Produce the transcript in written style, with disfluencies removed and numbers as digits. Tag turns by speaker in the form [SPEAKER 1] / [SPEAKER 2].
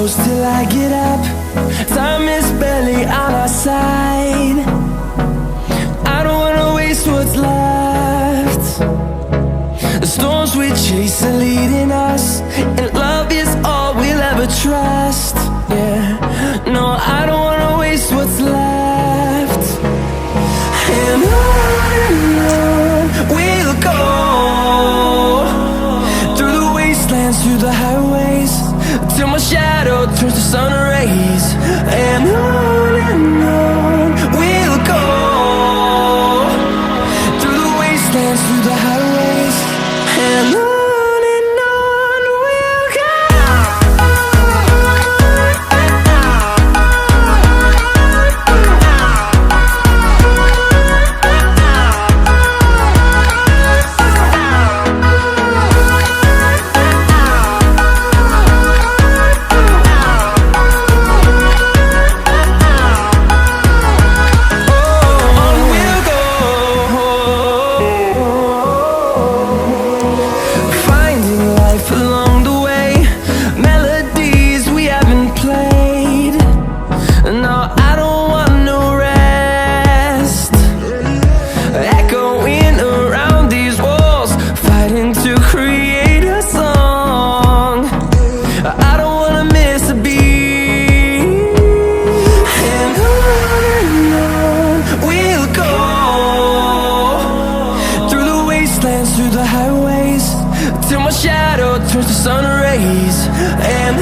[SPEAKER 1] close till I get up. Time is barely on our side. I don't wanna waste what's left. The storms we chase are leading us, and love is all we'll ever trust. Yeah, no, I don't wanna waste what's left. And on we'll go, through the wastelands, through the highways, till my shadow turns to sun rays. And on we'll go, through the wastelands, through the highways, and on we'll go. Through the highways, till my shadow turns to sun rays. And